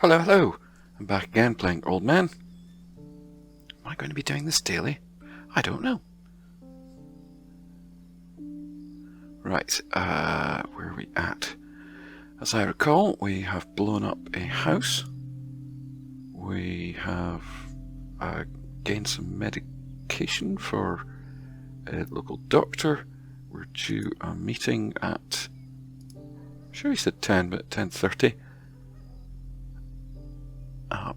Hello, hello. I'm back again playing Old Man. Am I going to be doing this daily? I don't know. Right, where are we at? As I recall, we have blown up a house. We have gained some medication for a local doctor. We're due a meeting at, I'm sure he said 10, but 10:30.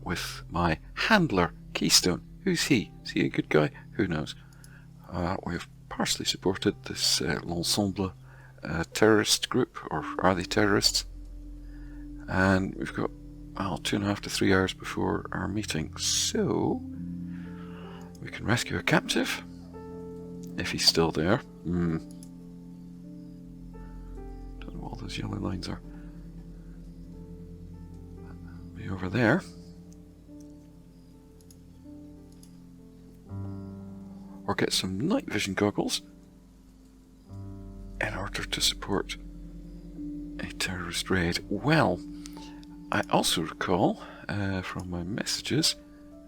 With my handler, Keystone. Who's he? Is he a good guy? Who knows? We've partially supported this L'Ensemble terrorist group, or are they terrorists? And we've got, well, 2.5 to 3 hours before our meeting, so we can rescue a captive, if he's still there. Don't know what all those yellow lines are. Be over there. Or get some night vision goggles in order to support a terrorist raid. Well, I also recall from my messages,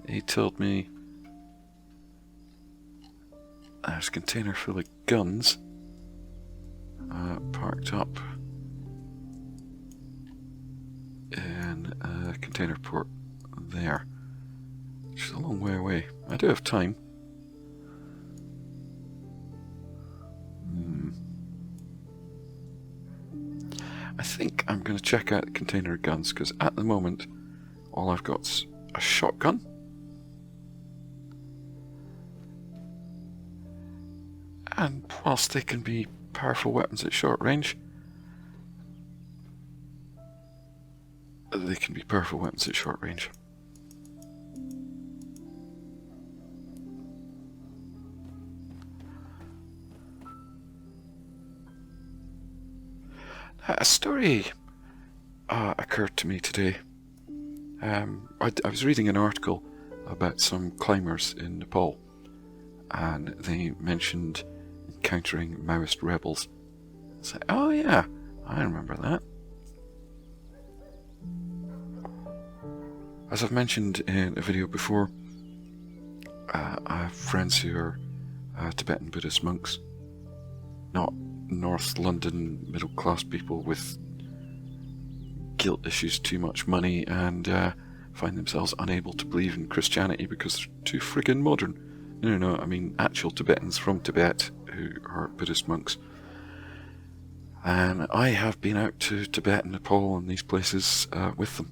he told me there's a container full of guns parked up in a container port there, which is a long way away. I do have time. I think I'm going to check out the container of guns, because at the moment all I've got's a shotgun and whilst they can be powerful weapons at short range, A story occurred to me today. I was reading an article about some climbers in Nepal, and they mentioned encountering Maoist rebels. It's like, oh yeah, I remember that. As I've mentioned in a video before, I have friends who are Tibetan Buddhist monks, not North London middle class people with guilt issues, too much money, and find themselves unable to believe in Christianity because they're too friggin' modern. No, I mean actual Tibetans from Tibet who are Buddhist monks. And I have been out to Tibet and Nepal and these places with them.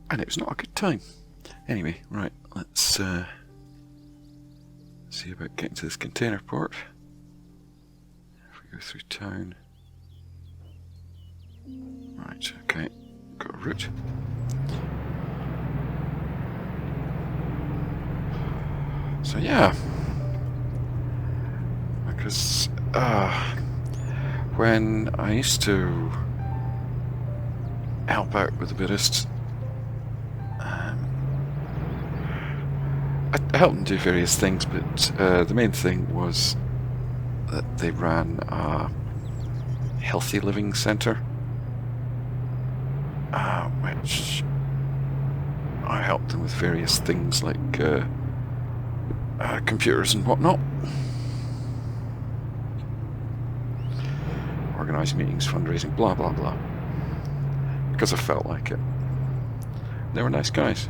And it was not a good time. Anyway, right, let's see about getting to this container port. Go through town. Right, okay, got a route. So yeah, because when I used to help out with the Buddhists, I helped them do various things, but the main thing was that they ran a healthy living centre, which I helped them with various things like computers and whatnot, organising meetings, fundraising, blah blah blah, because I felt like it. They were nice guys.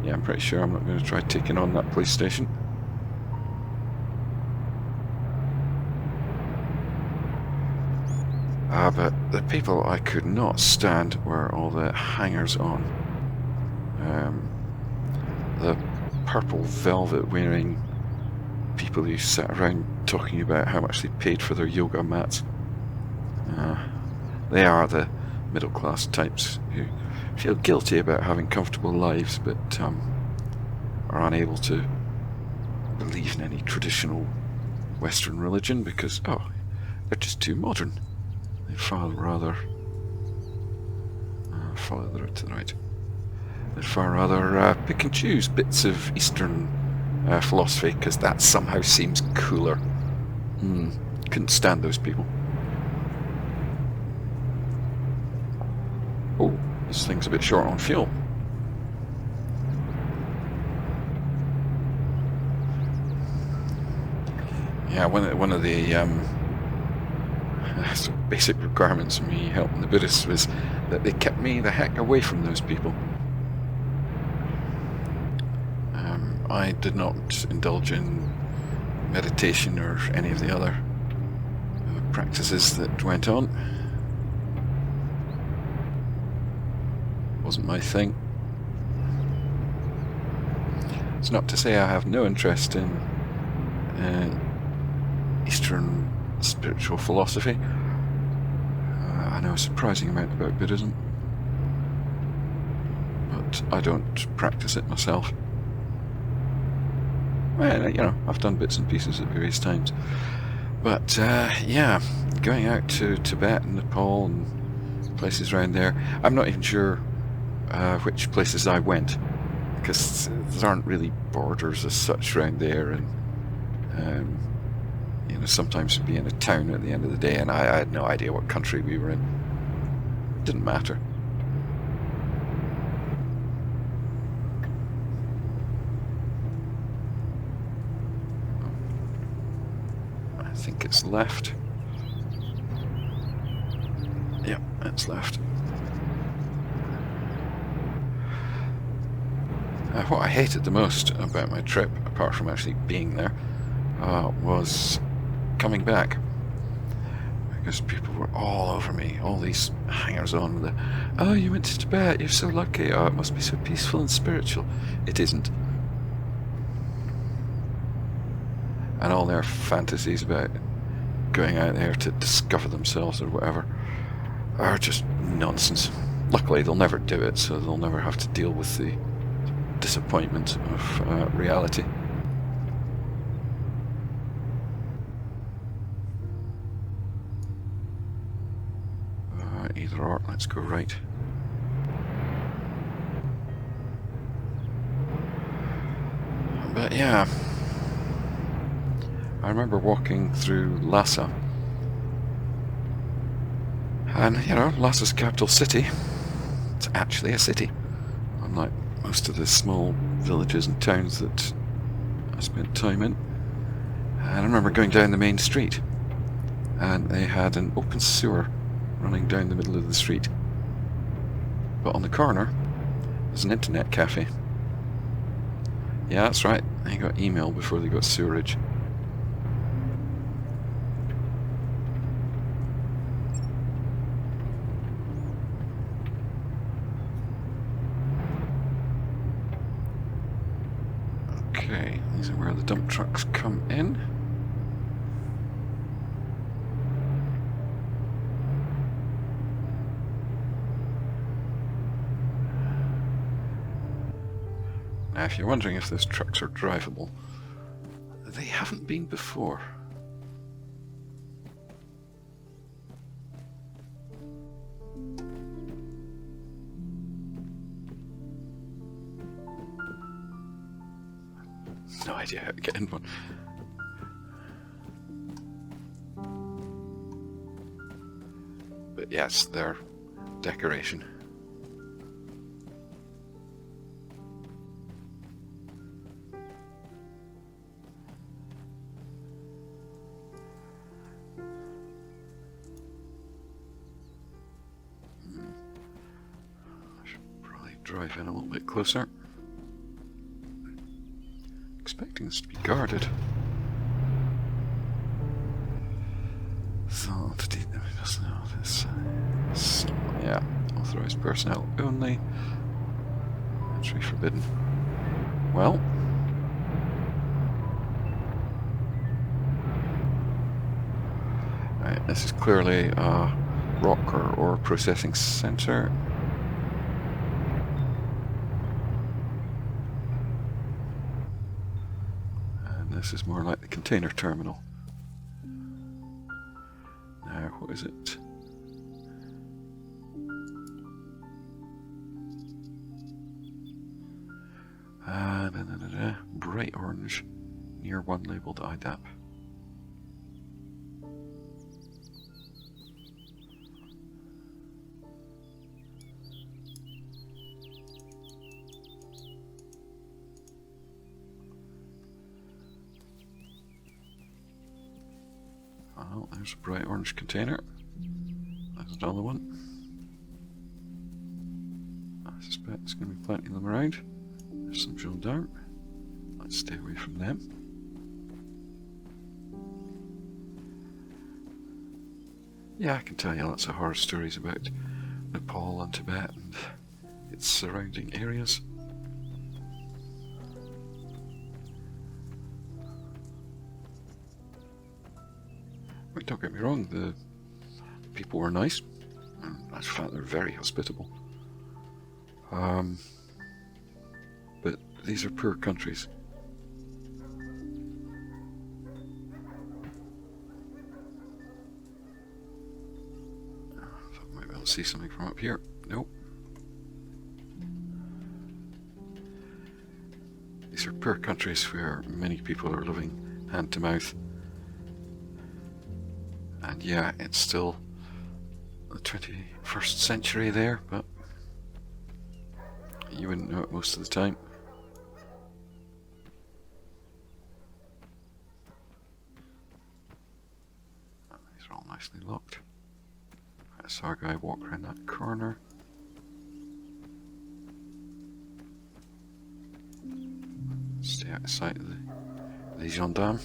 Yeah, I'm pretty sure I'm not going to try taking on that police station. But the people I could not stand were all the hangers-on. The purple velvet wearing people who sat around talking about how much they paid for their yoga mats. They are the middle class types who feel guilty about having comfortable lives, but are unable to believe in any traditional Western religion because, they're just too modern. They'd far rather follow the road to the right. They'd far rather pick and choose bits of Eastern philosophy because that somehow seems cooler. Couldn't stand those people. Oh, this thing's a bit short on fuel. Yeah, one of the sort of basic requirements of me helping the Buddhists was that they kept me the heck away from those people. I did not indulge in meditation or any of the other practices that went on. Wasn't my thing. It's not to say I have no interest in Eastern spiritual philosophy. I know a surprising amount about Buddhism, but I don't practice it myself. Well, you know, I've done bits and pieces at various times. But, yeah, going out to Tibet and Nepal and places around there, I'm not even sure which places I went, because there aren't really borders as such around there, and you know, sometimes we'd be in a town at the end of the day and I had no idea what country we were in. It didn't matter. I think it's left. Yep, it's left. What I hated the most about my trip, apart from actually being there, was coming back. Because people were all over me, all these hangers-on with the, oh, you went to Tibet, you're so lucky, oh, it must be so peaceful and spiritual. It isn't. And all their fantasies about going out there to discover themselves or whatever are just nonsense. Luckily they'll never do it, so they'll never have to deal with the disappointment of reality. Either or, let's go right. But yeah, I remember walking through Lhasa, and you know, Lhasa's capital city. It's actually a city, unlike most of the small villages and towns that I spent time in. And I remember going down the main street, and they had an open sewer running down the middle of the street. But on the corner, there's an internet cafe. Yeah, that's right, they got email before they got sewerage. Okay, these are where the dump trucks come in. Now, if you're wondering if those trucks are drivable, they haven't been before. No idea how to get in one. But yes, they're decoration. Drive in a little bit closer. Expecting this to be guarded. So, yeah, authorized personnel only. Entry forbidden. Well, right, this is clearly a rock or ore processing center. This is more like the container terminal. Now, what is it? Bright orange, near one labelled IDAP. there's a bright orange container. There's another one. I suspect there's going to be plenty of them around. There's some gendarmes. Let's stay away from them. Yeah, I can tell you lots of horror stories about Nepal and Tibet and its surrounding areas. But don't get me wrong, the people were nice, and in fact they're very hospitable. But these are poor countries. I thought I might be able to see something from up here. Nope. These are poor countries where many people are living hand to mouth. And yeah, it's still the 21st century there, but you wouldn't know it most of the time. These are all nicely locked. I saw a guy walk around that corner. Stay out of sight of the gendarmes.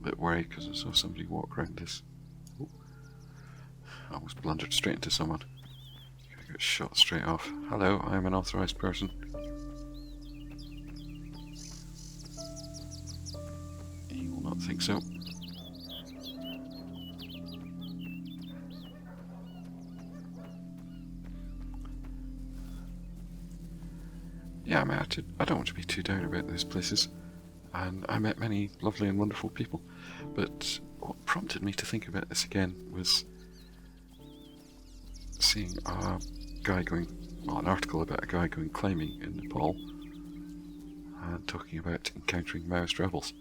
Bit worried because I saw somebody walk around this. Oh, I almost blundered straight into someone. I got shot straight off. Hello, I am an authorised person. He will not think so. Yeah, I don't want to be too down about those places. And I met many lovely and wonderful people. But what prompted me to think about this again was seeing a guy an article about a guy going climbing in Nepal and talking about encountering Maoist rebels.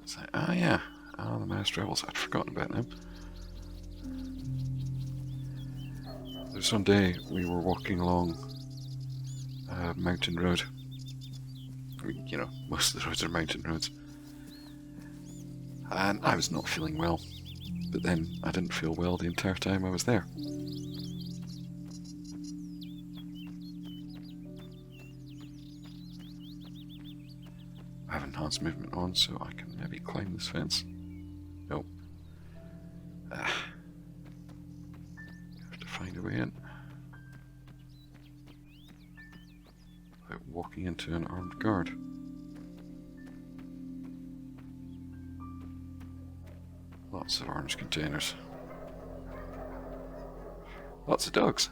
It's like, oh yeah, the Maoist rebels, I'd forgotten about them. There was one day we were walking along a mountain road. You know, most of the roads are mountain roads. And I was not feeling well. But then I didn't feel well the entire time I was there. I have enhanced movement on, so I can maybe climb this fence. Nope. Have to find a way in. Without walking into an armed guard. Lots of orange containers. Lots of dogs.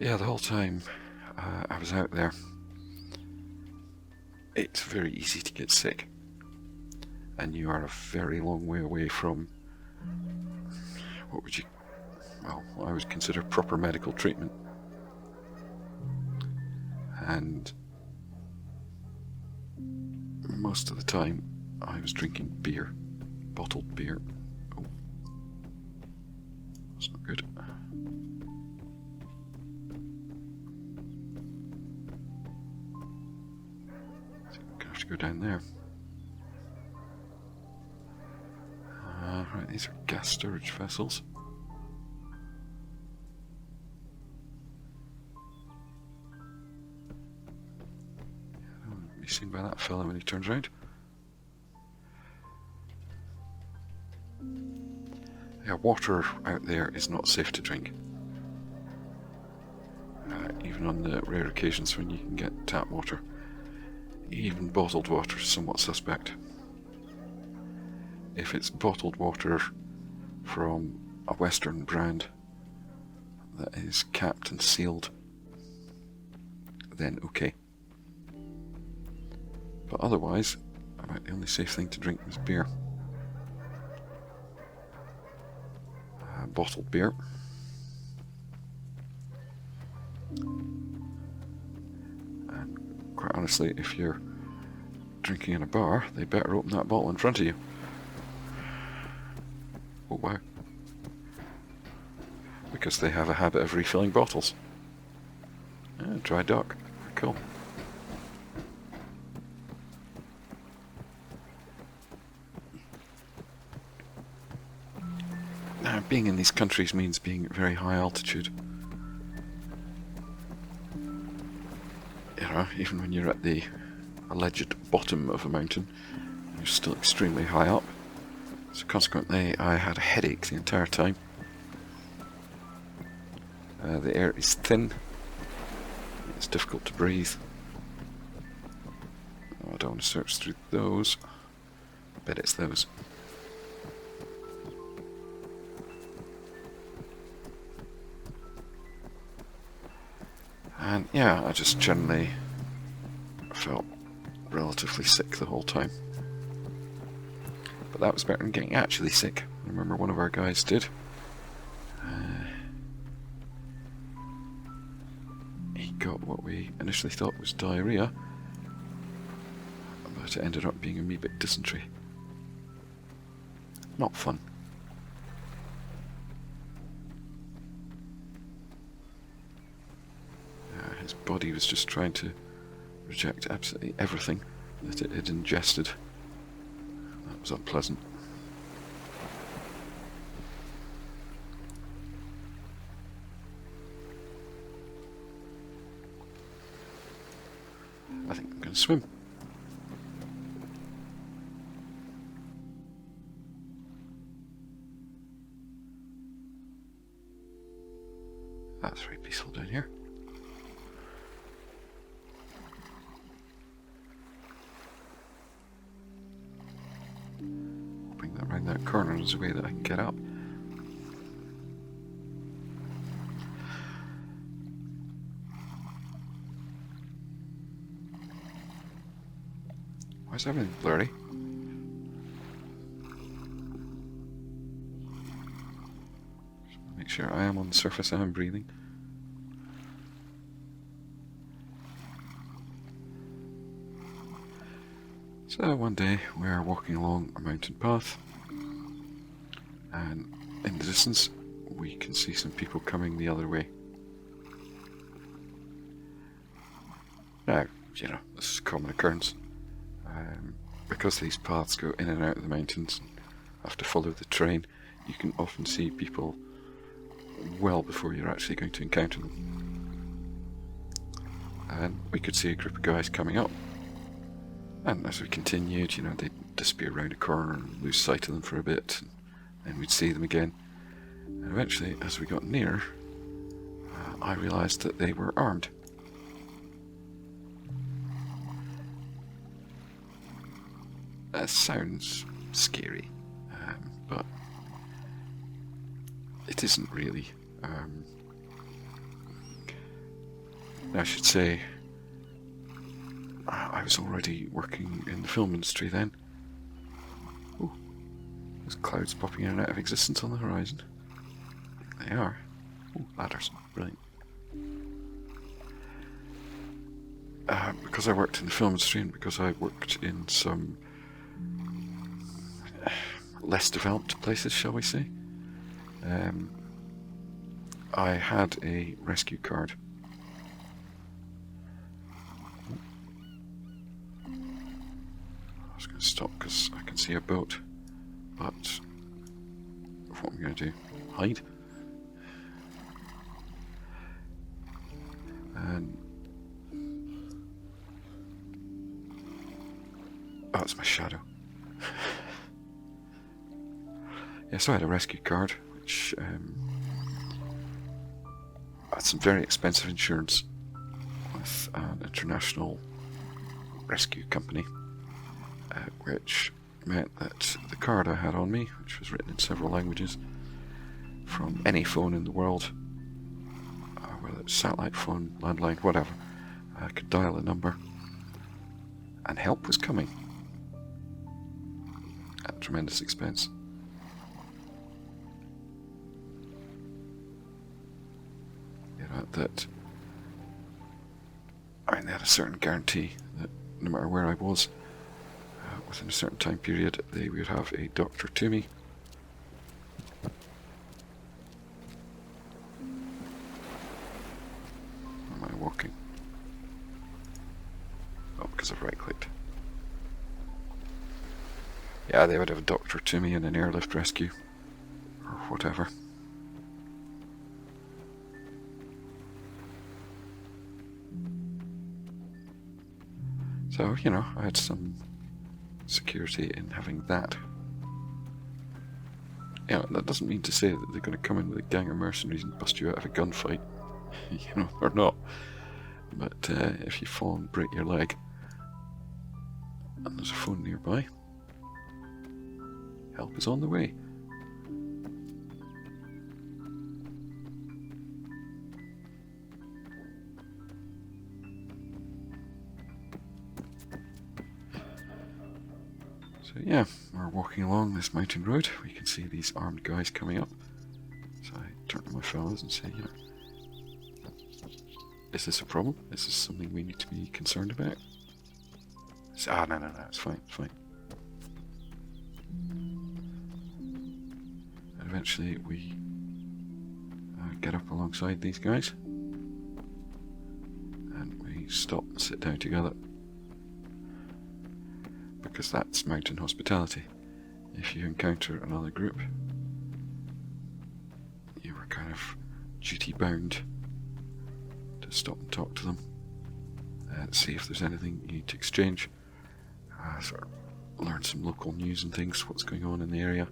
Yeah, the whole time I was out there, it's very easy to get sick. And you are a very long way away from what I would consider proper medical treatment. And most of the time I was drinking beer, bottled beer. Oh, that's not good. I think I'm gonna have to go down there. Right, these are gas storage vessels. Seen by that fella when he turns around. Yeah, water out there is not safe to drink. Even on the rare occasions when you can get tap water. Even bottled water is somewhat suspect. If it's bottled water from a Western brand that is capped and sealed, then okay. But otherwise, about the only safe thing to drink was beer. Bottled beer. honestly, if you're drinking in a bar, they better open that bottle in front of you. Oh wow. Because they have a habit of refilling bottles. Dry dock. Cool. Now, being in these countries means being at very high altitude. You know, even when you're at the alleged bottom of a mountain, you're still extremely high up. So consequently, I had a headache the entire time. The air is thin. It's difficult to breathe. Oh, I don't want to search through those. I bet it's those. And yeah, I just generally felt relatively sick the whole time. But that was better than getting actually sick. I remember one of our guys did. He got what we initially thought was diarrhea, but it ended up being amoebic dysentery. Not fun. His body was just trying to reject absolutely everything that it had ingested. That was unpleasant. I think I'm going to swim. That's very peaceful down here. Bring that round that corner as a way that I can get up. Why is everything blurry? Make sure I am on the surface and I'm breathing. So one day we are walking along a mountain path, and in the distance we can see some people coming the other way. Now, you know, this is a common occurrence. Because these paths go in and out of the mountains and have to follow the terrain, you can often see people well before you're actually going to encounter them. And we could see a group of guys coming up. And as we continued, you know, they'd disappear around a corner and lose sight of them for a bit, and then we'd see them again. And eventually, as we got near, I realised that they were armed. That sounds scary, but it isn't really. I should say, I was already working in the film industry then. Ooh, there's clouds popping in and out of existence on the horizon. They are. Ooh, ladders. Brilliant. Because I worked in the film industry and because I worked in some less developed places, shall we say, I had a rescue card. I was going to stop because I can see a boat, but what am I going to do? Hide? And oh, it's my shadow. Yeah, so I had a rescue card, which had some very expensive insurance with an international rescue company, which meant that the card I had on me, which was written in several languages, from any phone in the world, whether it's satellite phone, landline, whatever, I could dial a number, and help was coming at tremendous expense. You know, that, I mean, they had a certain guarantee no matter where I was, within a certain time period, they would have a doctor to me. Am I walking? Oh, because I've right-clicked. Yeah, they would have a doctor to me in an airlift rescue, or whatever. So, you know, I had some security in having that. Yeah, that doesn't mean to say that they're going to come in with a gang of mercenaries and bust you out of a gunfight. You know, or not. But if you fall and break your leg, and there's a phone nearby, help is on the way. So yeah, we're walking along this mountain road. We can see these armed guys coming up. So I turn to my fellows and say, you know, is this a problem? Is this something we need to be concerned about? Say, no, it's fine, it's fine. And eventually we get up alongside these guys. And we stop and sit down together. Because that's mountain hospitality. If you encounter another group, you were kind of duty bound to stop and talk to them, see if there's anything you need to exchange, sort of learn some local news and things, what's going on in the area.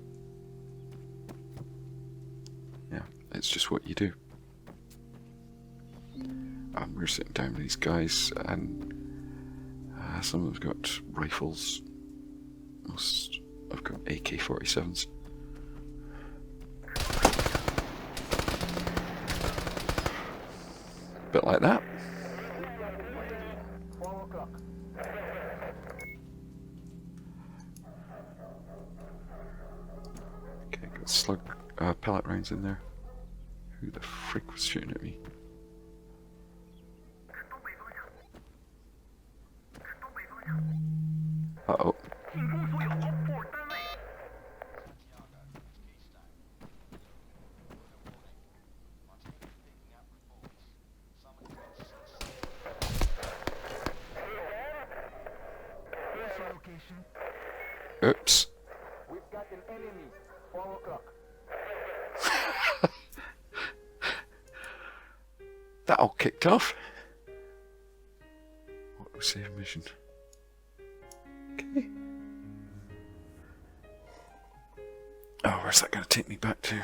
Yeah, it's just what you do. We're sitting down with these guys, and some of them've got rifles. Most have got AK-47s. Bit like that. Okay, got slug pellet rounds in there. Who the frick was shooting at me? Uh-oh. Oops. We've got an enemy. 4 o'clock. That all kicked off. What was save mission? Okay. Oh, where's that going to take me back to?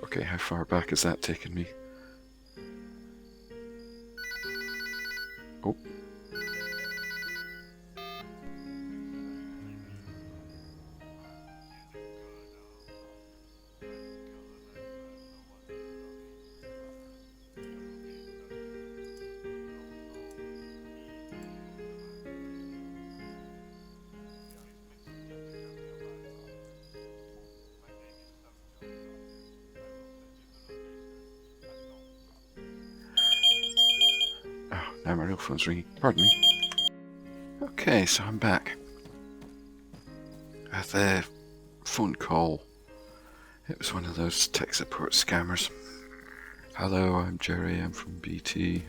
Okay, how far back has that taken me? Oh. Now my real phone's ringing. Pardon me. Okay, so I'm back. The phone call. It was one of those tech support scammers. Hello, I'm Jerry, I'm from BT.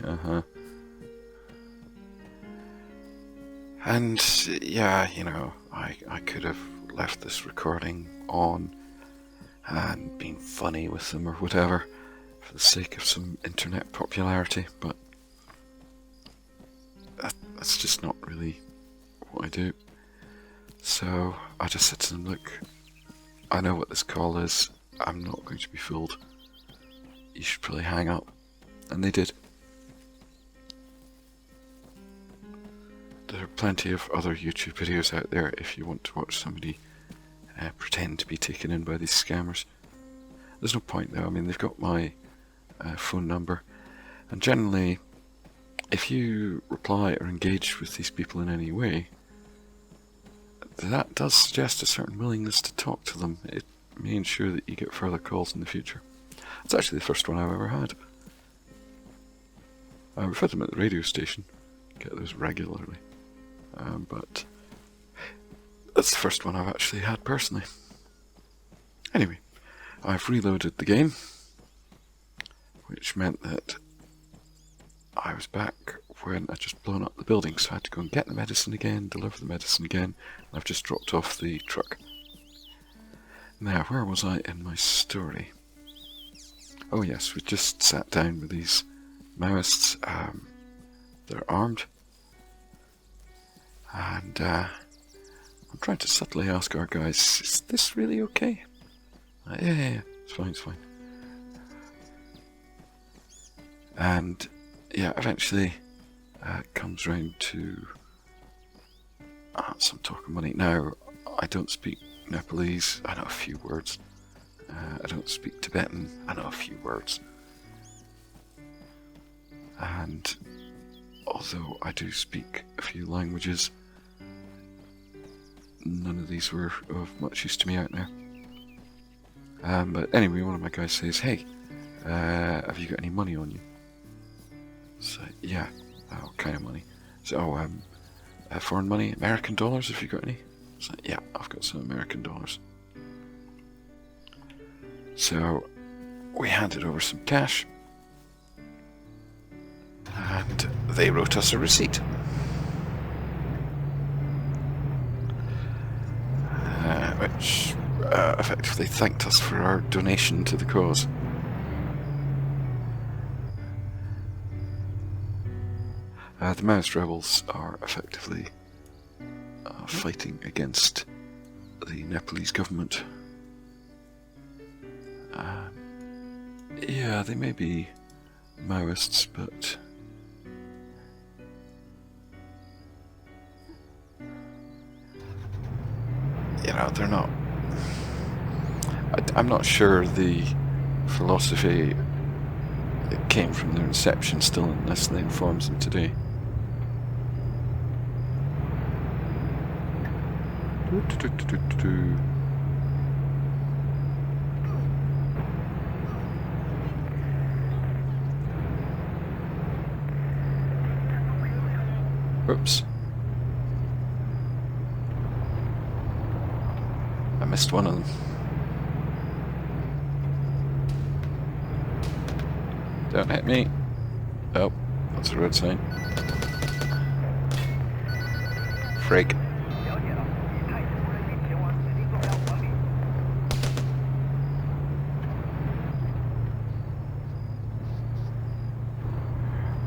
And yeah, you know, I could have left this recording on and been funny with them or whatever for the sake of some internet popularity, but that's just not really what I do. So I just said to them, look, I know what this call is, I'm not going to be fooled. You should probably hang up. And they did. They're plenty of other YouTube videos out there if you want to watch somebody pretend to be taken in by these scammers. There's no point though. I mean, they've got my phone number, and generally if you reply or engage with these people in any way, that does suggest a certain willingness to talk to them. It may ensure that you get further calls in the future. It's actually the first one I've ever had. We've had them at the radio station, get those regularly, but that's the first one I've actually had personally. Anyway, I've reloaded the game, which meant that I was back when I'd just blown up the building, so I had to go and get the medicine again, deliver the medicine again, and I've just dropped off the truck. Now, where was I in my story? Oh yes, we just sat down with these Maoists. They're armed, and I'm trying to subtly ask our guys, is this really okay? Yeah, it's fine, it's fine. And yeah, eventually it comes round to some talk of money. Now, I don't speak Nepalese, I know a few words. I don't speak Tibetan, I know a few words. And although I do speak a few languages, none of these were of much use to me out there. But anyway, one of my guys says, hey, have you got any money on you? So, yeah. What kind of money? So, foreign money, American dollars, have you got any? So, yeah, I've got some American dollars. So, we handed over some cash, and they wrote us a receipt. Which effectively thanked us for our donation to the cause. The Maoist rebels are effectively fighting against the Nepalese government. Yeah, they may be Maoists, but you know, they're not. I'm not sure the philosophy that came from their inception still necessarily informs them today. Oops. I missed one of them. Don't hit me. Oh, that's a road sign. Frig.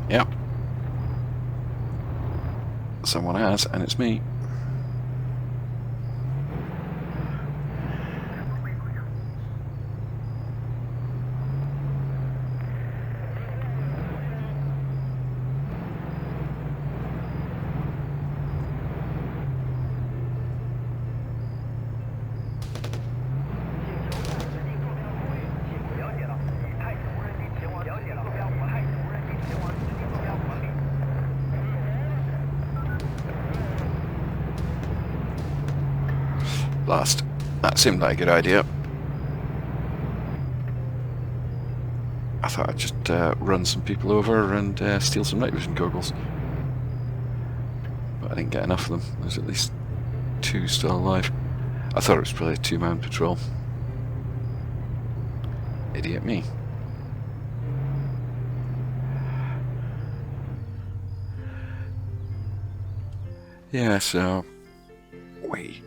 Yep. Someone has, and it's me. Blast. That seemed like a good idea. I thought I'd just run some people over and steal some night vision goggles. But I didn't get enough of them. There's at least 2 still alive. I thought it was probably a 2-man patrol. Idiot me. Yeah, so... Wait.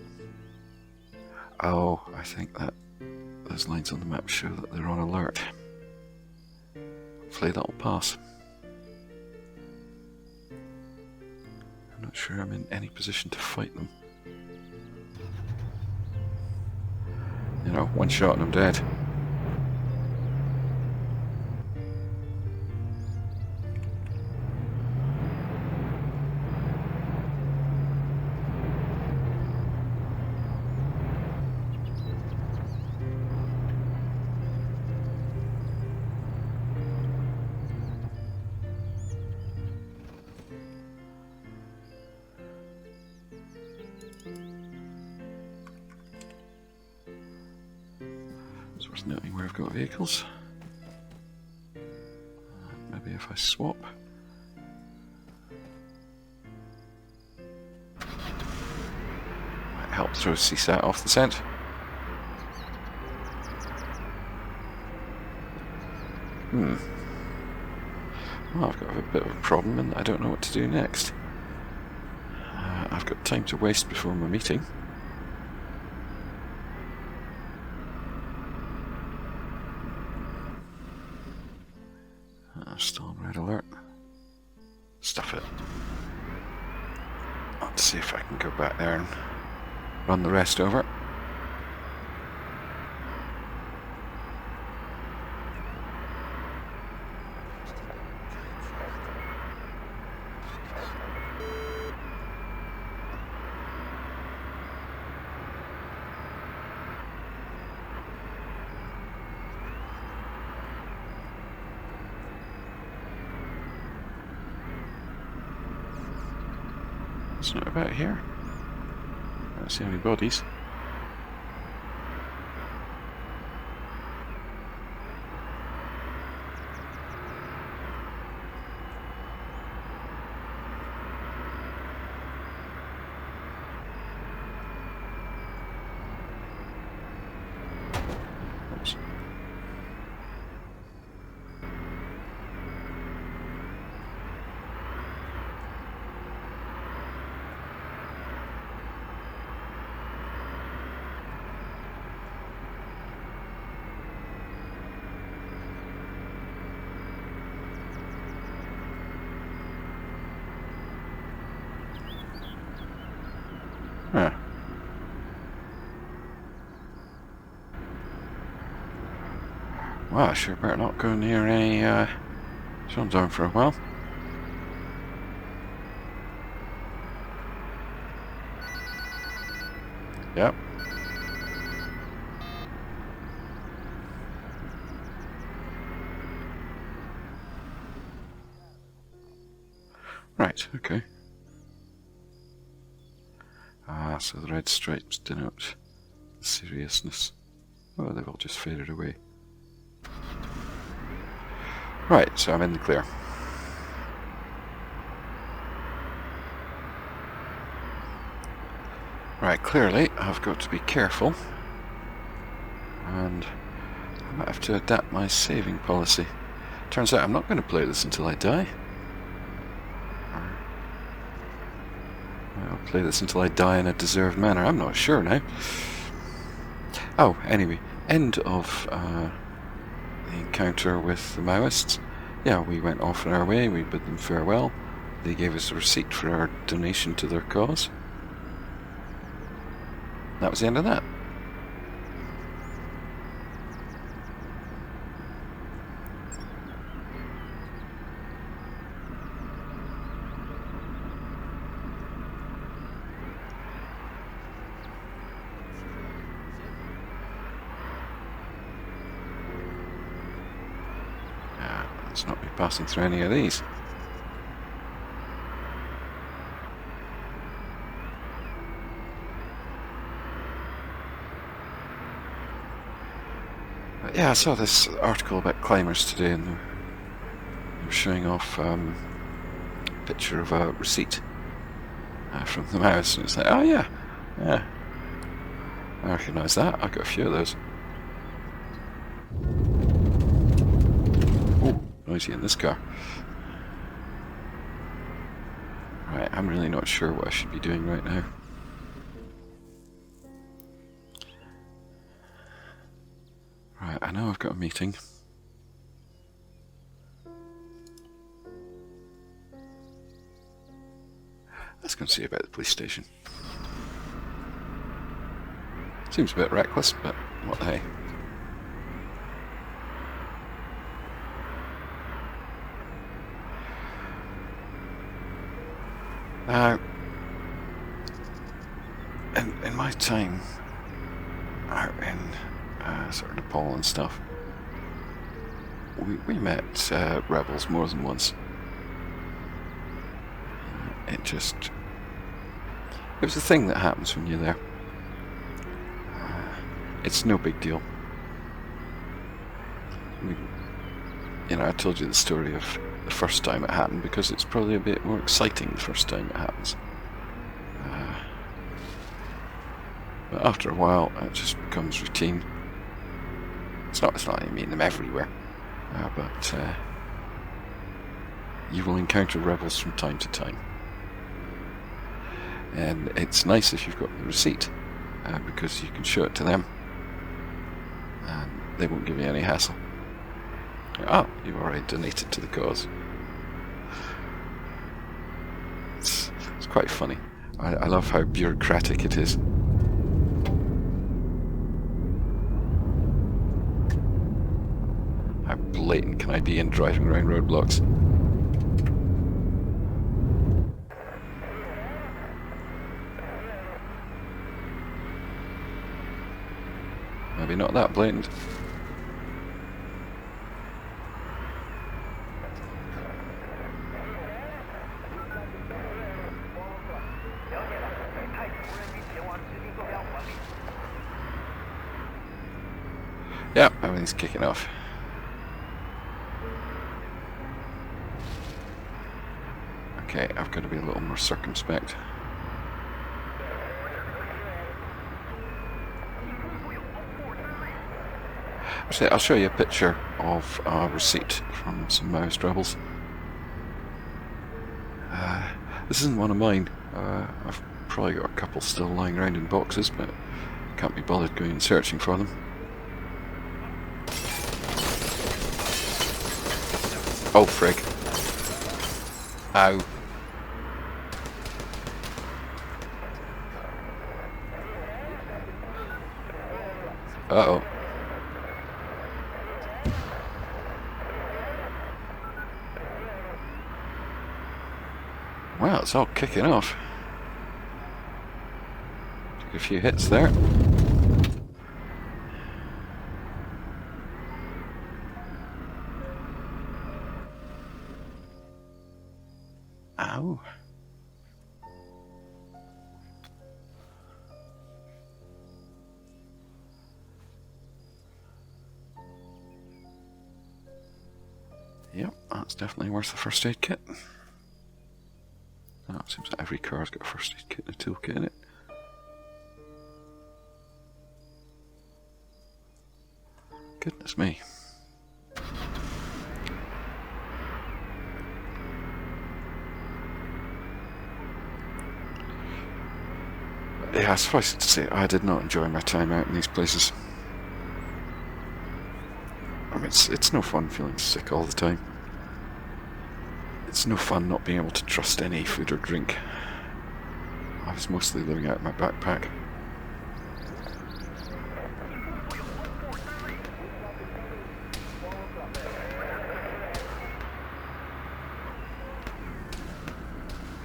Oh, I think that those lines on the map show that they're on alert. Hopefully that'll pass. I'm not sure I'm in any position to fight them. You know, one shot and I'm dead. worth noting where I've got vehicles. Maybe if I swap. Might help throw CSAT off the scent. Well, I've got a bit of a problem and I don't know what to do next. I've got time to waste before my meeting. Still on red alert. Stuff it. I'll see if I can go back there and run the rest over. It's not about here. I don't see any bodies. Oops. Huh. Well, I sure better not go near a sundown for a while. Yep. Right, okay. So the red stripes denote the seriousness. Oh, they've all just faded away. Right, so I'm in the clear. Right, clearly I've got to be careful. And I might have to adapt my saving policy. Turns out I'm not going to play this until I die. I'll play this until I die in a deserved manner. I'm not sure now. Oh, anyway, end of the encounter with the Maoists. Yeah, we went off on our way, we bid them farewell. They gave us a receipt for our donation to their cause. That was the end of that. Let's not be passing through any of these. But yeah, I saw this article about climbers today, and they were showing off a picture of a receipt from the Maoist, and it's like, oh yeah, I recognise that. I've got a few of those. Noisy in this car. Right, I'm really not sure what I should be doing right now. Right, I know I've got a meeting. Let's go and see about the police station. Seems a bit reckless, but what the hey. Now, in my time out in sort of Nepal and stuff, we met rebels more than once. It was a thing that happens when you're there. It's no big deal. you know, I told you the story of the first time it happened because it's probably a bit more exciting the first time it happens. But after a while, it just becomes routine. It's not that you meet them everywhere, but you will encounter rebels from time to time. And it's nice if you've got the receipt, because you can show it to them, and they won't give you any hassle. Oh, you've already donated to the cause. It's quite funny. I love how bureaucratic it is. How blatant can I be in driving around roadblocks? Maybe not that blatant. Yeah, everything's kicking off. Okay, I've got to be a little more circumspect. Actually, I'll show you a picture of a receipt from some Maoist rebels. This isn't one of mine. I've probably got a couple still lying around in boxes, but can't be bothered going and searching for them. Oh, frig. Ow. Uh-oh. Well, it's all kicking off. Took a few hits there. Ow. Yep, that's definitely worth the first aid kit. Oh, it seems like every car's got a first aid kit and a toolkit in it. Goodness me. Yeah, suffice it to say, I did not enjoy my time out in these places. I mean, it's no fun feeling sick all the time. It's no fun not being able to trust any food or drink. I was mostly living out of my backpack.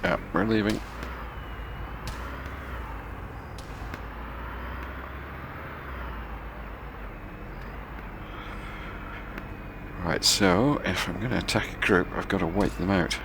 Yeah, we're leaving. Right, so if I'm going to attack a group, I've got to wipe them out.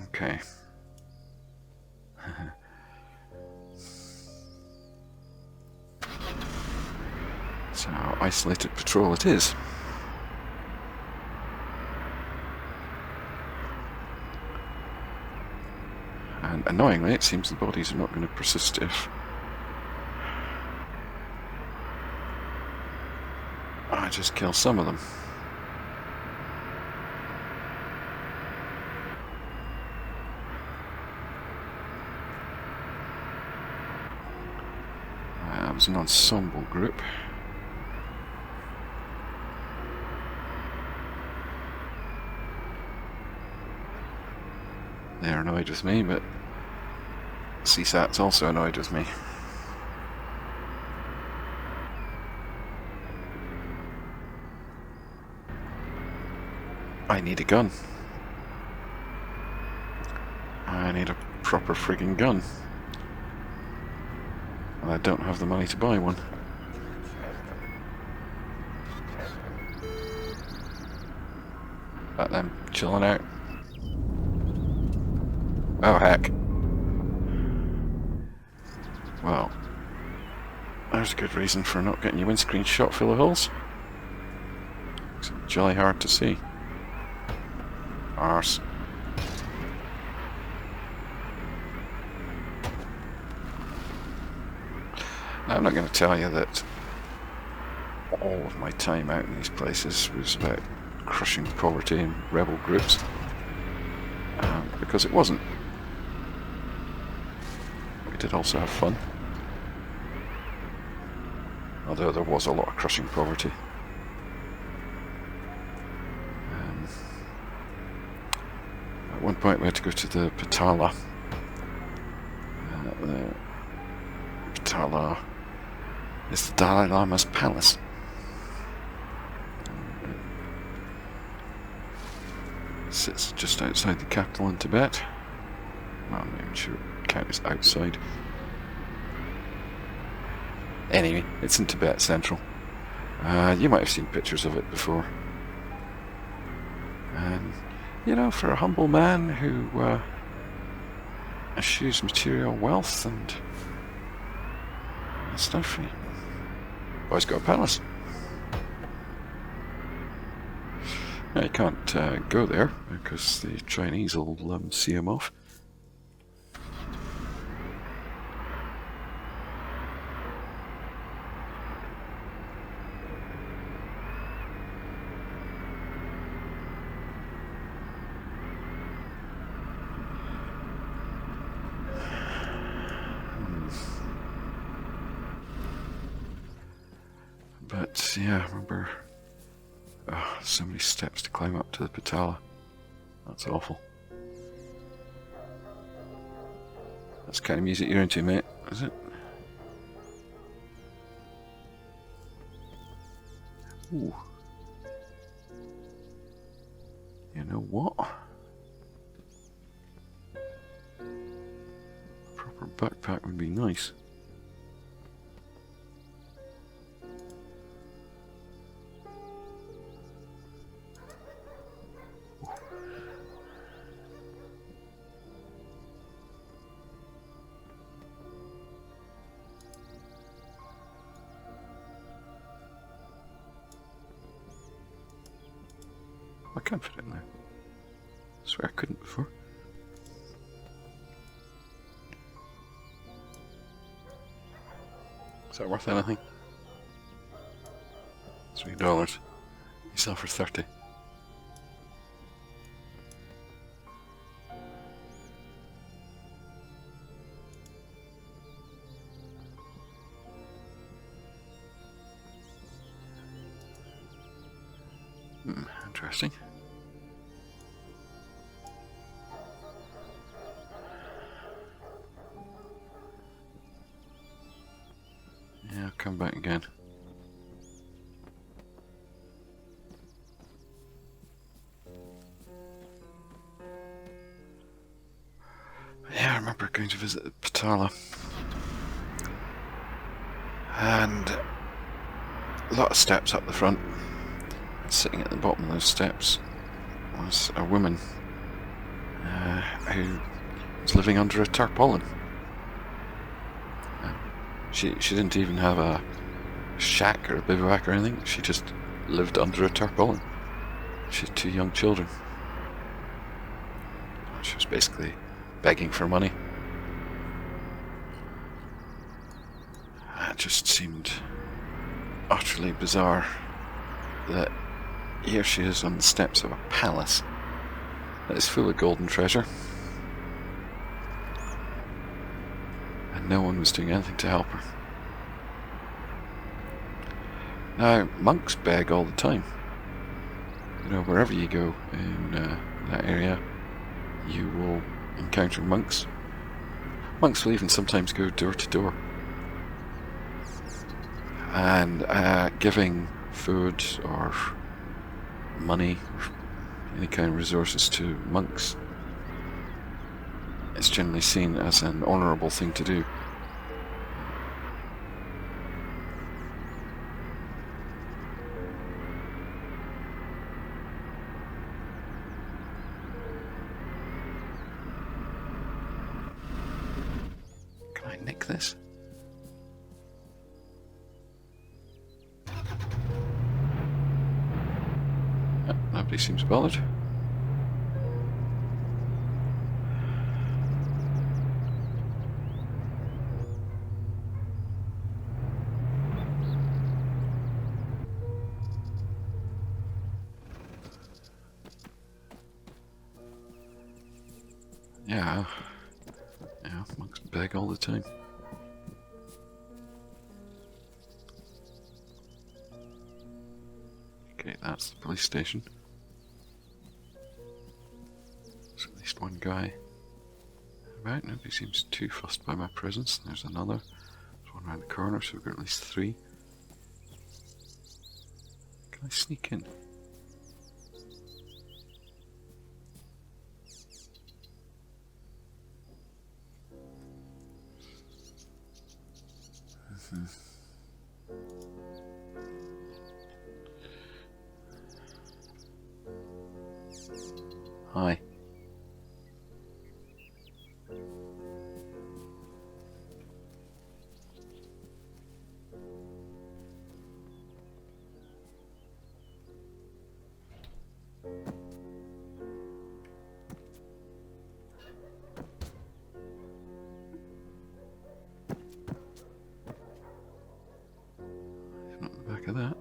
Okay. So, isolated patrol it is. And annoyingly, it seems the bodies are not going to persist if I just kill some of them. That was an ensemble group. They're annoyed with me, but CSAT's also annoyed with me. I need a gun. I need a proper frigging gun. And I don't have the money to buy one. But I'm chilling out. Oh heck. Well, there's a good reason for not getting your windscreen shot full of holes. It's jolly hard to see. Arse. Now, I'm not going to tell you that all of my time out in these places was about crushing poverty and rebel groups, because it wasn't. We did also have fun, although there was a lot of crushing poverty. At one point we had to go to the Potala. The Potala is the Dalai Lama's palace. It sits just outside the capital in Tibet. Well, I'm not even sure it counts as outside. Anyway, it's in Tibet Central. You might have seen pictures of it before. And, you know, for a humble man who eschews material wealth and stuff, boy's got a palace. Now, you can't go there because the Chinese will see him off. But yeah, I remember so many steps to climb up to the Potala. That's awful. That's the kind of music you're into, mate, is it? Ooh. You know what? A proper backpack would be nice. I can fit in there. I swear I couldn't before. Is that worth anything? $3. You sell for 30. Interesting. Yeah, I'll come back again. Yeah, I remember going to visit Potala. And a lot of steps up the front. Sitting at the bottom of those steps was a woman who was living under a tarpaulin. She didn't even have a shack or a bivouac or anything. She just lived under a tarpaulin. She had 2 young children. She was basically begging for money. It just seemed utterly bizarre that here she is on the steps of a palace that is full of golden treasure, and no one was doing anything to help her. Now, monks beg all the time. You know, wherever you go in that area, you will encounter monks. Monks will even sometimes go door to door and giving food or money or any kind of resources to monks It's generally seen as an honourable thing to do. Can I nick this? Nobody seems bothered. Yeah, monks beg all the time. Okay, that's the police station. There's at least one guy about. Nobody seems too fussed by my presence. There's another. There's one around the corner, so we've got at least 3. Can I sneak in? Hi. Not the back of that.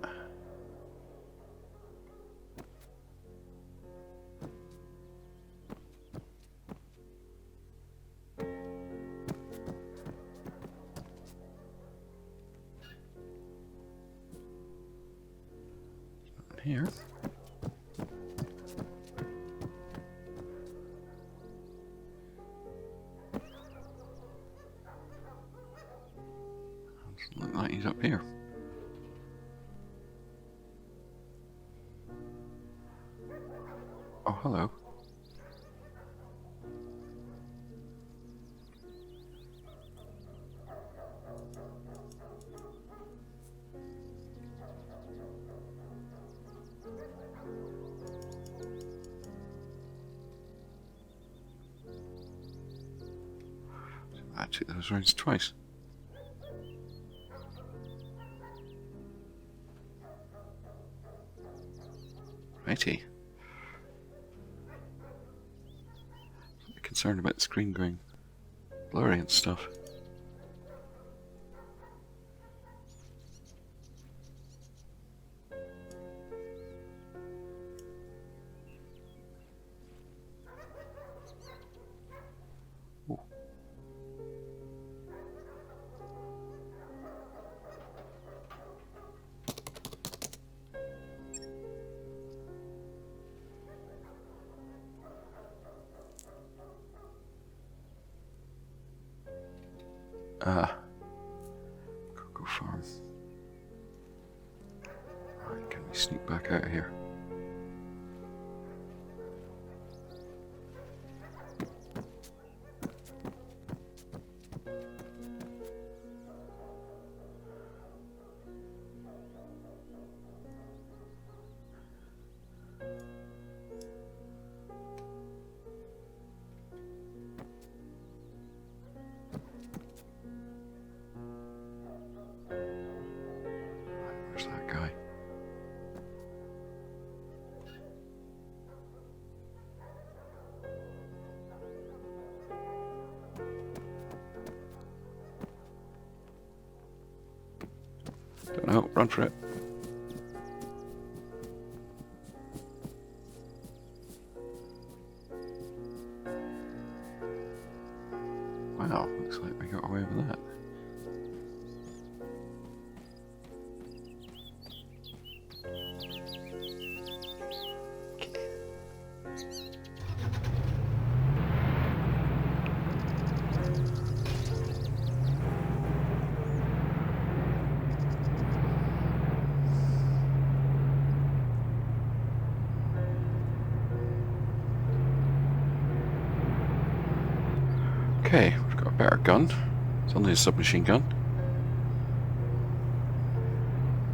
Here. Doesn't look like he's up here. Oh, hello. I took those rounds twice. Righty. I'm concerned about the screen going blurry and stuff. Ooh. Cocoa farm. Right, can we sneak back out of here? Where's that guy? Don't know, run for it. Wow, looks like we got away with that. Okay, we've got a better gun. It's only a submachine gun.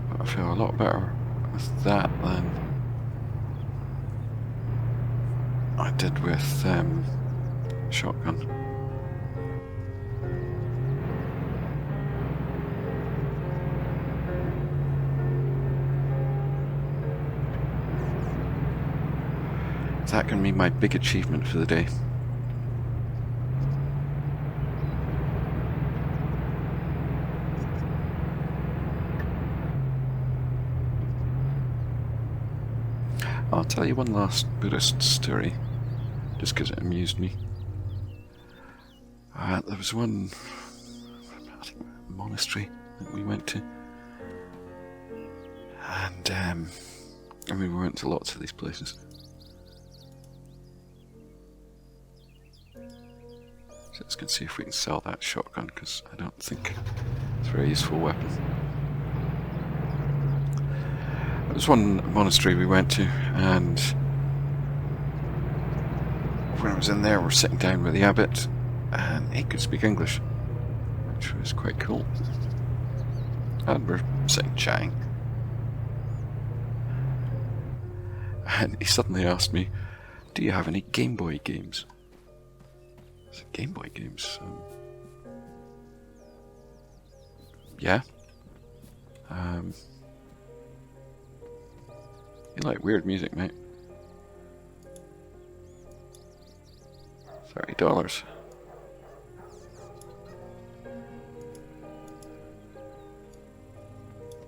But I feel a lot better with that than I did with shotgun. That can be my big achievement for the day. I'll tell you one last Buddhist story, just because it amused me. There was one, I think, monastery that we went to, and I mean, we went to lots of these places. So let's go see if we can sell that shotgun, because I don't think it's a very useful weapon. There was one monastery we went to, and when I was in there, we're sitting down with the abbot, and he could speak English, which was quite cool. And we're sitting chatting, and he suddenly asked me, "Do you have any Game Boy games?" I said, "Game Boy games? Yeah. You like weird music, mate. $30.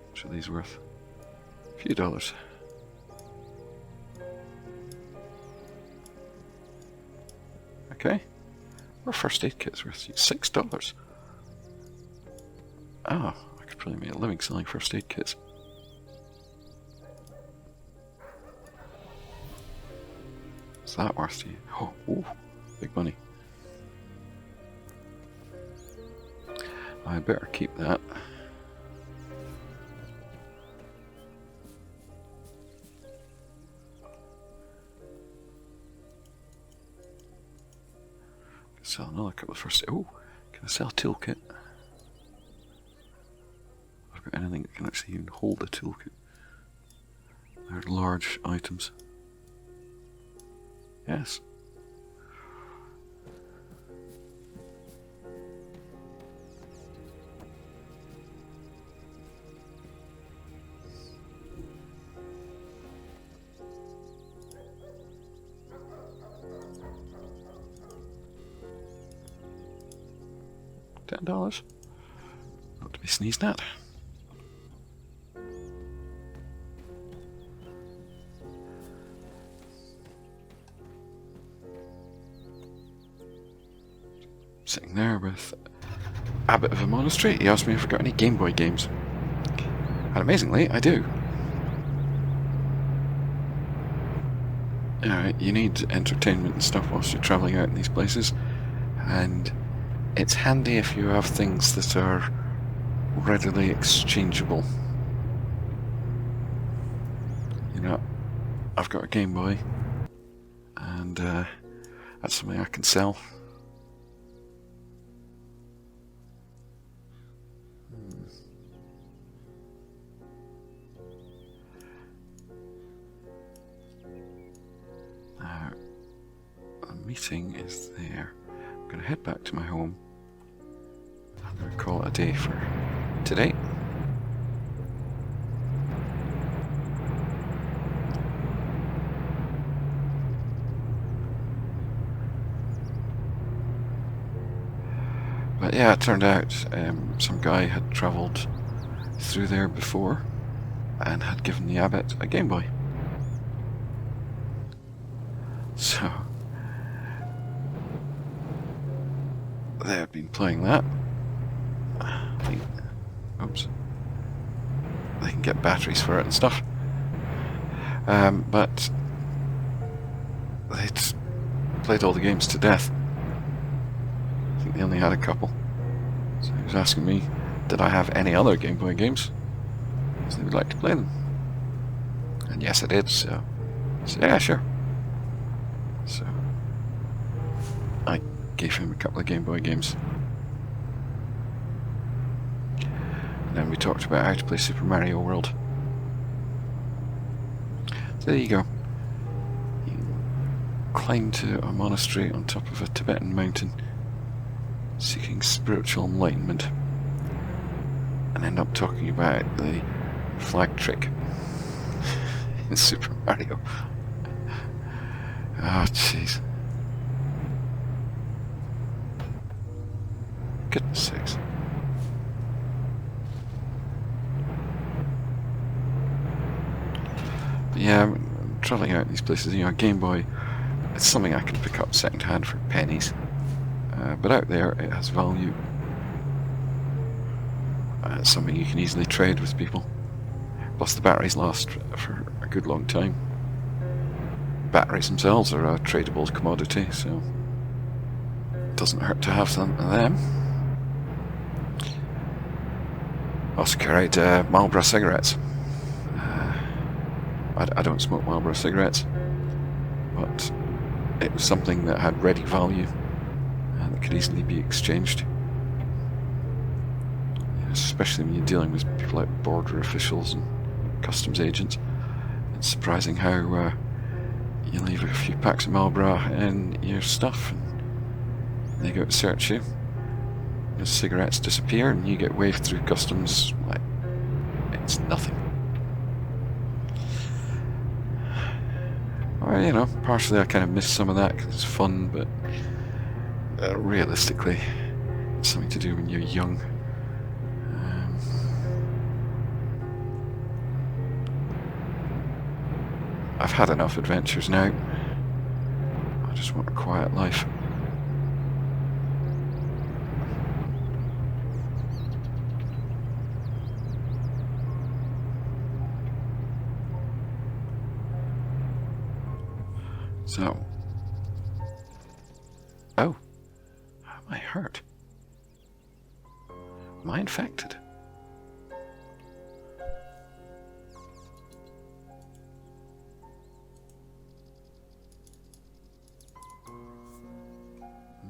What are these worth? A few dollars. Okay. What are first aid kits worth? $6. Oh, I could probably make a living selling first aid kits. What's that worth to you? Oh, ooh, big money. I better keep that. Sell another couple of first. Oh, can I sell a toolkit? I've got anything that can actually even hold a toolkit. They're large items. Yes. $10. Not to be sneezed at. Sitting there with abbot of a monastery, he asked me if I've got any Game Boy games. And amazingly, I do. You need entertainment and stuff whilst you're travelling out in these places, and it's handy if you have things that are readily exchangeable. You know, I've got a Game Boy, and that's something I can sell. Now, the meeting is there. I'm going to head back to my home. I'm going to call it a day for today. But yeah, it turned out some guy had travelled through there before and had given the abbot a Game Boy. So they had been playing that. Oops. They can get batteries for it and stuff. But they'd played all the games to death. I think they only had a couple. So he was asking me, did I have any other Game Boy games? So they would like to play them. And yes, I did, so I said, yeah, sure. So I gave him a couple of Game Boy games. And then we talked about how to play Super Mario World. So there you go. You climb to a monastery on top of a Tibetan mountain, seeking spiritual enlightenment, and end up talking about the flag trick in Super Mario. Oh, jeez. Goodness sakes. But yeah, travelling out these places, you know, Game Boy, it's something I can pick up second hand for pennies. But out there, it has value. It's something you can easily trade with people. Plus the batteries last for a good long time. Batteries themselves are a tradable commodity, so it doesn't hurt to have some of them. Also carried Marlboro cigarettes. I don't smoke Marlboro cigarettes, but it was something that had ready value and that could easily be exchanged. Especially when you're dealing with people like border officials and customs agents. It's surprising how you leave a few packs of Marlboro in your stuff and they go to search you. The cigarettes disappear and you get waved through customs like it's nothing. Well, you know, partially I kind of miss some of that because it's fun, but realistically, it's something to do when you're young. I've had enough adventures now. I just want a quiet life. So. Oh. How am I hurt? Am I infected?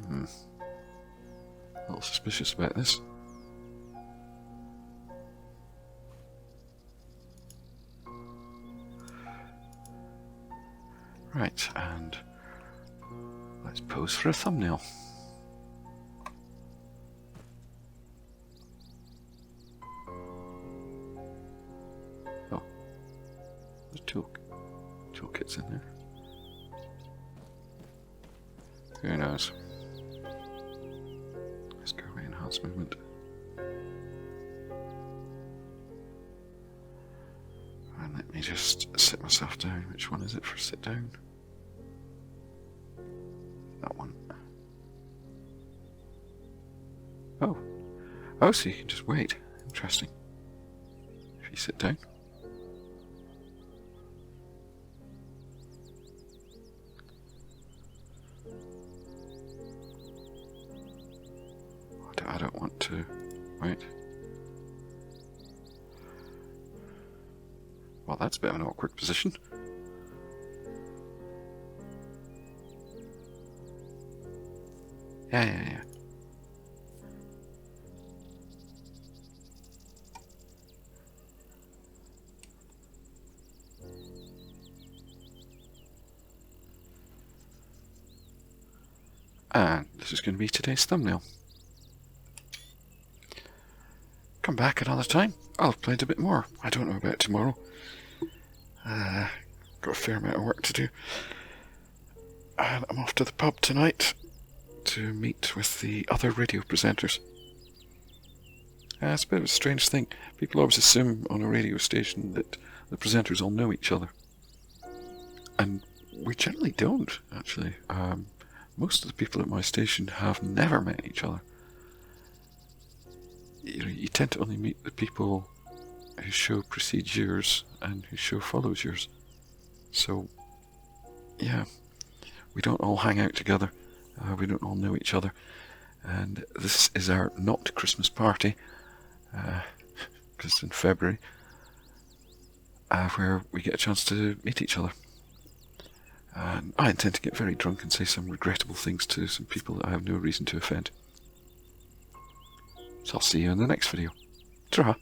A little suspicious about this. Right, and let's pose for a thumbnail. Oh, there's toolkits in there. Who knows? Let's go away, enhance movement. And let me just sit myself down. Which one is it for sit down? That one. Oh. Oh, so you can just wait. Interesting. If you sit down. I don't want to wait. Well, that's a bit of an awkward position. Yeah. And this is going to be today's thumbnail. Come back another time. I'll have played a bit more. I don't know about tomorrow. Got a fair amount of work to do. And I'm off to the pub tonight to meet with the other radio presenters. It's a bit of a strange thing. People always assume on a radio station that the presenters all know each other. And we generally don't, actually. Most of the people at my station have never met each other. You tend to only meet the people whose show precedes yours and whose show follows yours. So, yeah, we don't all hang out together. We don't all know each other. And this is our not Christmas party, because it's in February, where we get a chance to meet each other. And I intend to get very drunk and say some regrettable things to some people that I have no reason to offend. So I'll see you in the next video. Ta-ra!